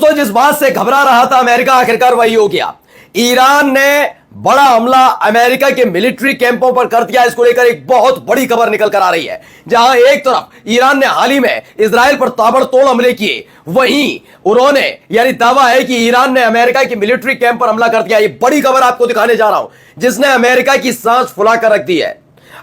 दोस्तों, जिस बात से घबरा रहा था अमेरिका, आखिरकार वही हो गया। ईरान ने बड़ा हमला अमेरिका के मिलिट्री कैंपों पर कर दिया। इसको लेकर एक बहुत बड़ी खबर निकल कर आ रही है। जहां एक तरफ ईरान ने हाल ही में इजराइल पर ताबड़तोड़ हमले किए, वहीं उन्होंने यानी दावा है कि ईरान ने अमेरिका के मिलिट्री कैंप पर हमला कर दिया। ये बड़ी खबर आपको दिखाने जा रहा हूं, जिसने अमेरिका की सांस फुलाकर रख दी है।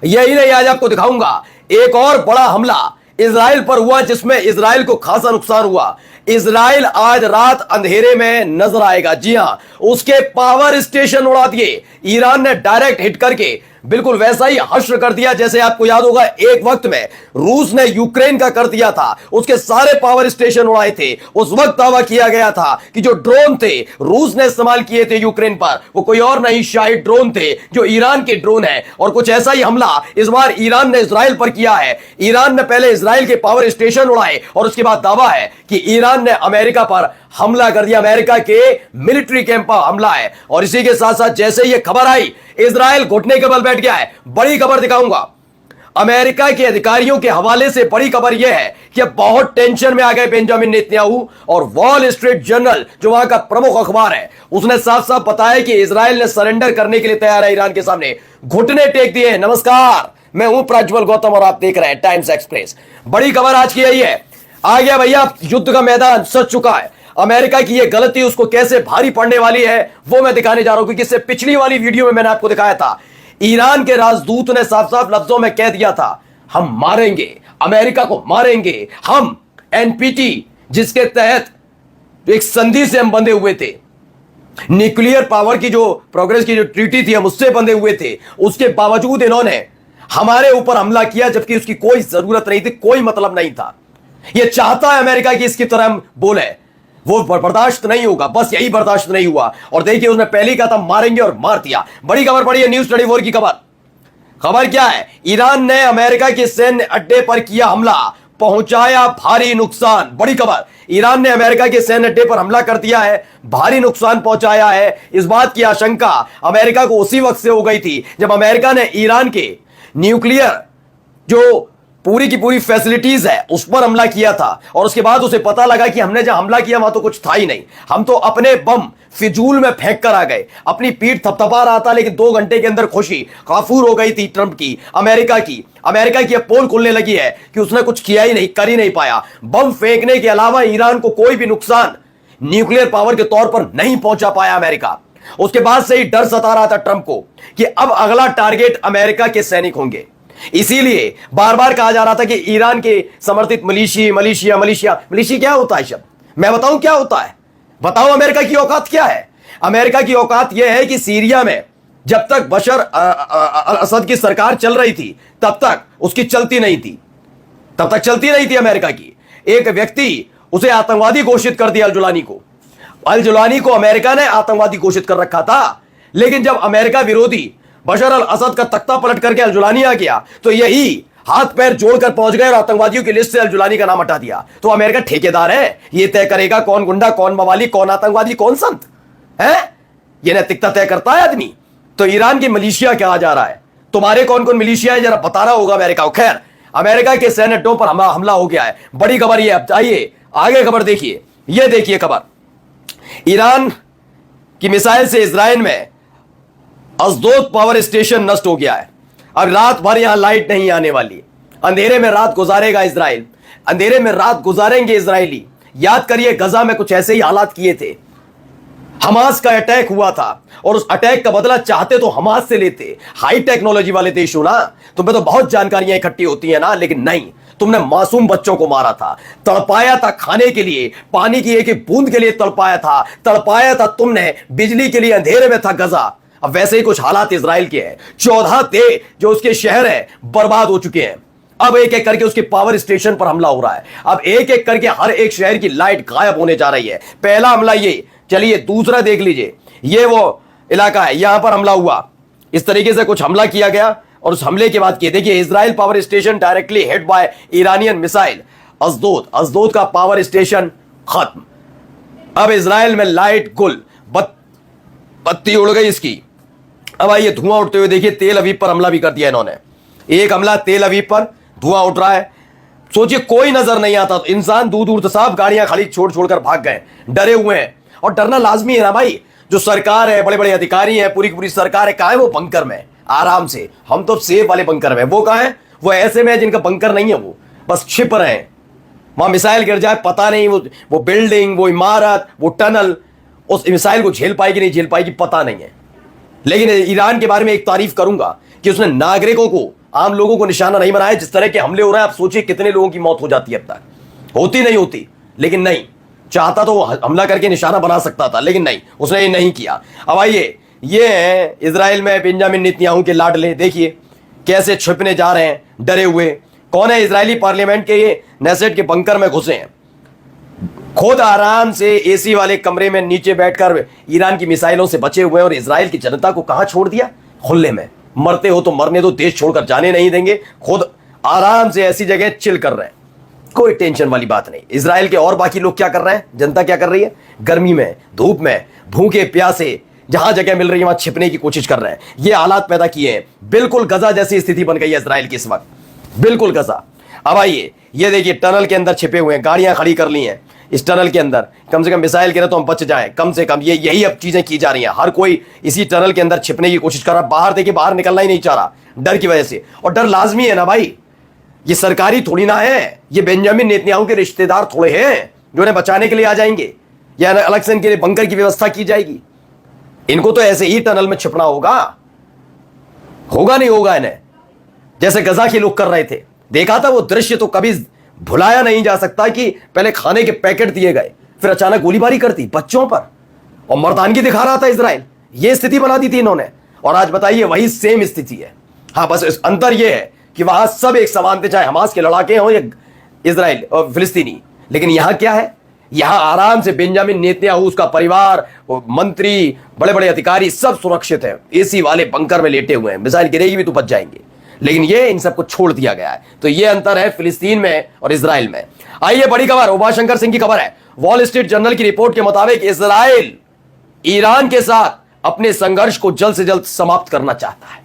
यही नहीं, आज आपको दिखाऊंगा एक और बड़ा हमला इजराइल पर हुआ, जिसमें इजराइल को खासा नुकसान हुआ। इजराइल आज रात अंधेरे में नजर आएगा। जी हां, उसके पावर स्टेशन उड़ा दिए ईरान ने डायरेक्ट हिट करके। बिल्कुल वैसा ही हश्र कर दिया जैसे आपको याद होगा एक वक्त में रूस ने यूक्रेन का कर दिया था। उसके सारे पावर स्टेशन उड़ाए थे। उस वक्त दावा किया गया था कि जो ड्रोन थे रूस ने इस्तेमाल किए थे यूक्रेन पर, वो कोई और नहीं शाहिद ड्रोन थे, जो ईरान के ड्रोन है। और कुछ ऐसा ही हमला इस बार ईरान ने इजराइल पर किया है। ईरान ने पहले इजराइल के पावर स्टेशन उड़ाए और उसके बाद दावा है कि ईरान ने अमेरिका पर हमला कर दिया। अमेरिका के मिलिट्री कैंप पर हमला है। और इसी के साथ साथ जैसे ही खबर आई, इजराइल घुटने के बल बैठ गया है। बड़ी खबर दिखाऊंगा अमेरिका के अधिकारियों के हवाले से। बड़ी खबर यह है कि अब बहुत टेंशन में आ गए बेंजामिन नेतन्याहू। और वॉल स्ट्रीट जर्नल, जो वहां का प्रमुख अखबार है, उसने साफ साफ बताया कि इजराइल ने सरेंडर करने के लिए तैयार है। ईरान के सामने घुटने टेक दिए। नमस्कार, मैं हूं प्रज्वल गौतम और आप देख रहे हैं टाइम्स एक्सप्रेस। बड़ी खबर आज की यही है। आ गया भैया, युद्ध का मैदान सज चुका है। अमेरिका की ये गलती उसको कैसे भारी पड़ने वाली है वो मैं दिखाने जा रहा हूं, क्योंकि इससे पिछली वाली वीडियो में मैंने आपको दिखाया था। ईरान के राजदूत ने साफ साफ लफ्जों में कह दिया था, हम मारेंगे, अमेरिका को मारेंगे। हम एनपीटी, जिसके तहत एक संधि से हम बंधे हुए थे, न्यूक्लियर पावर की जो प्रोग्रेस की जो ट्रीटी थी, हम उससे बंधे हुए थे। उसके बावजूद इन्होंने हमारे ऊपर हमला किया, जबकि उसकी कोई जरूरत नहीं थी, कोई मतलब नहीं था। यह चाहता है अमेरिका की इसकी तरह हम बोले, वो बर्दाश्त नहीं होगा। बस यही बर्दाश्त नहीं हुआ। और देखिए, उसने पहले ही कहा था मारेंगे और मार दिया। बड़ी खबर पड़ी है न्यूज़ 24 की खबर। खबर क्या है? ईरान ने अमेरिका के सैन्य अड्डे पर किया हमला, पहुंचाया भारी नुकसान। बड़ी खबर, ईरान ने अमेरिका के सैन्य अड्डे पर हमला कर दिया है, भारी नुकसान पहुंचाया है। इस बात की आशंका अमेरिका को उसी वक्त से हो गई थी जब अमेरिका ने ईरान के न्यूक्लियर जो पूरी की पूरी फैसिलिटीज है उस पर हमला किया था। और उसके बाद उसे पता लगा कि हमने जहां हमला किया वहां तो कुछ था ही नहीं, हम तो अपने बम फिजूल में फेंक कर आ गए। अपनी पीठ थपथपा रहा था, लेकिन 2 घंटे के अंदर खुशी काफूर हो गई थी ट्रंप की, अमेरिका की अब पोल खुलने लगी है कि उसने कुछ किया ही नहीं, कर ही नहीं पाया। बम फेंकने के अलावा ईरान को कोई भी नुकसान न्यूक्लियर पावर के तौर पर नहीं पहुंचा पाया अमेरिका। उसके बाद से ही डर सता रहा था ट्रंप को कि अब अगला टारगेट अमेरिका के सैनिक होंगे। इसीलिए बार बार कहा जा रहा था कि ईरान के समर्थित मलेशिया क्या होता है शब्द? मैं बताऊं क्या होता है? बताओ अमेरिका की औकात क्या है? अमेरिका की औकात यह है कि सीरिया में जब तक बशर असद की सरकार चल रही थी तब तक उसकी चलती नहीं थी, तब तक चलती नहीं थी अमेरिका की। एक व्यक्ति उसे आतंकवादी घोषित कर दिया, अल जुलानी को अमेरिका ने आतंकवादी घोषित कर रखा था। लेकिन जब अमेरिका विरोधी बशर अल असद का तख्ता पलट करके अल जुलानी आ गया, तो यही हाथ पैर जोड़कर पहुंच गए और आतंकवादियों की लिस्ट से अल जुलानी का नाम हटा दिया। तो अमेरिका ठेकेदार है, ये तय करेगा कौन गुंडा, कौन मवाली, कौन आतंकवादी, कौन संत है। ये नैतिकता तय करता है आदमी। तो ईरान की मलेशिया क्या आ जा रहा है? तुम्हारे कौन कौन मलेशिया है जरा बताना होगा अमेरिका को। खैर, अमेरिका के सैन्य अड्डों पर हमला हो गया है। बड़ी खबर ये। अब आइए आगे खबर देखिए। ये देखिए खबर, ईरान की मिसाइल से इजराइल में अशदोद पावर स्टेशन नष्ट हो गया है। अब रात भर यहां लाइट नहीं आने वाली। अंधेरे में रात गुजारेगा इजराइल, अंधेरे में रात गुजारेंगे इजरायली। याद करिए, गजा में कुछ ऐसे ही हालात किए थे। हमास का अटैक हुआ था और उस अटैक का बदला चाहते तो हमास से लेते। हाई टेक्नोलॉजी वाले देश हो ना, तुम्हें तो बहुत जानकारियां इकट्ठी होती है ना, लेकिन नहीं, तुमने मासूम बच्चों को मारा था, तड़पाया था खाने के लिए, पानी की एक एक बूंद के लिए तड़पाया था तुमने, बिजली के लिए अंधेरे में था गजा। अब वैसे ही कुछ हालात इजराइल के हैं। 14 जो उसके शहर है बर्बाद हो चुके हैं। अब एक एक करके उसके पावर स्टेशन पर हमला हो रहा है। अब एक एक करके हर एक शहर की लाइट गायब होने जा रही है। पहला हमला ये, चलिए दूसरा देख लीजिए। ये वो इलाका है, यहां पर हमला हुआ। इस तरीके से कुछ हमला किया गया और उस हमले के बाद देखिए, Israel power station directly hit by Iranian missile. Ashdod का पावर स्टेशन खत्म। अब इजराइल में लाइट गुल, बत्ती उड़ गई इसकी। अब आइए धुआं उठते हुए देखिए, तेल अवीव पर हमला भी कर दिया इन्होंने। एक हमला तेल अवीव पर, धुआं उठ रहा है। सोचिए कोई नजर नहीं आता, इंसान दूर दूर से सब गाड़ियां खड़ी छोड़ छोड़कर भाग गए, डरे हुए हैं। और डरना लाजमी है ना भाई, जो सरकार है, बड़े बड़े अधिकारी हैं, पूरी की पूरी सरकार है, कहां है वो? बंकर में आराम से। हम तो सेफ वाले बंकर में, वो कहां है? वो ऐसे में है जिनका बंकर नहीं है, वो बस छिप रहे हैं। वहां मिसाइल गिर जाए पता नहीं, वो बिल्डिंग, वो इमारत, वो टनल उस मिसाइल को झेल पाएगी नहीं झेल पाएगी पता नहीं है। लेकिन ईरान के बारे में एक तारीफ करूंगा कि उसने नागरिकों को, आम लोगों को निशाना नहीं बनाया। जिस तरह के हमले हो रहे हैं, आप सोचिए कितने लोगों की मौत हो जाती है अब तक, होती नहीं होती, लेकिन नहीं, चाहता तो हमला करके निशाना बना सकता था, लेकिन नहीं, उसने ये नहीं किया। अब आइए, ये है इजराइल में बेंजामिन नेतन्याहू के लाडले, देखिए कैसे छिपने जा रहे हैं डरे हुए। कौन है? इजरायली पार्लियामेंट के ये नेसेट के बंकर में घुसे हैं, खुद आराम से एसी वाले कमरे में नीचे बैठकर ईरान की मिसाइलों से बचे हुए हैं। और इजराइल की जनता को कहां छोड़ दिया? खुले में। मरते हो तो मरने दो, देश छोड़कर जाने नहीं देंगे। खुद आराम से ऐसी जगह चिल कर रहे हैं, कोई टेंशन वाली बात नहीं। इजराइल के और बाकी लोग क्या कर रहे हैं? जनता क्या कर रही है? गर्मी में, धूप में, भूखे प्यासे, जहां जगह मिल रही है वहां छिपने की कोशिश कर रहे हैं। ये हालात पैदा किए हैं। बिल्कुल गजा जैसी स्थिति बन गई है इजराइल की इस वक्त, बिल्कुल गजा। अब आइए, ये देखिए टनल के अंदर छिपे हुए हैं, गाड़ियां खड़ी कर ली हैं इस टनल के अंदर। कम से कम मिसाइल गिरे तो हम बच जाएं, कम से कम। ये यही अब चीजें की जा रही हैं। हर कोई इसी टनल के अंदर छिपने की कोशिश कर रहा है। बाहर देखिए, बाहर निकलना ही नहीं चाह रहा डर की वजह से। और डर लाजमी है ना भाई, ये सरकारी थोड़ी ना है, ये बेंजामिन नेतन्याहू के रिश्तेदार थोड़े हैं जो उन्हें बचाने के लिए आ जाएंगे, या अलग से इनके लिए बंकर की व्यवस्था की जाएगी। इनको तो ऐसे ही टनल में छिपना होगा, होगा नहीं होगा इन्हें, जैसे गजा के लोग कर रहे थे। देखा था वो दृश्य, तो कभी भुलाया नहीं जा सकता कि पहले खाने के पैकेट दिए गए, फिर अचानक गोलीबारी कर दी बच्चों पर, और मर्दानगी दिखा रहा था इजराइल। ये स्थिति बना दी थी इन्होंने, और आज बताइए वही सेम स्थिति है। हाँ, बस इस अंतर यह है कि वहां सब एक समान थे, चाहे हमास के लड़ाके हों या इजराइल और फिलिस्तीनी। लेकिन यहां क्या है? यहां आराम से बेंजामिन नेतन्याहू, उसका परिवार, मंत्री, बड़े बड़े अधिकारी सब सुरक्षित है, एसी वाले बंकर में लेटे हुए हैं। मिसाइल गिरेगी भी तो बच जाएंगे, लेकिन ये इन सबको छोड़ दिया गया है। तो ये अंतर है फिलिस्तीन में और इजराइल में। आइए बड़ी खबर, उमाशंकर सिंह की खबर है। वॉल स्ट्रीट जर्नल की रिपोर्ट के मुताबिक इजराइल ईरान के साथ अपने संघर्ष को जल्द से जल्द समाप्त करना चाहता है।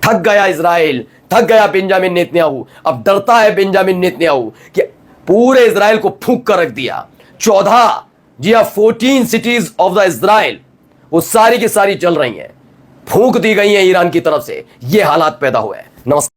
थक गया इजराइल, थक गया बेंजामिन नेतन्याहू। अब डरता है बेंजामिन नेतन्याहू कि पूरे इजराइल को फूंक कर रख दिया। 14, जी हां, 14 सिटीज ऑफ द इजराइल, वो सारी की सारी जल रही हैं, फूंक दी गई हैं ईरान की तरफ से। ये हालात पैदा हुए हैं। नमस्कार।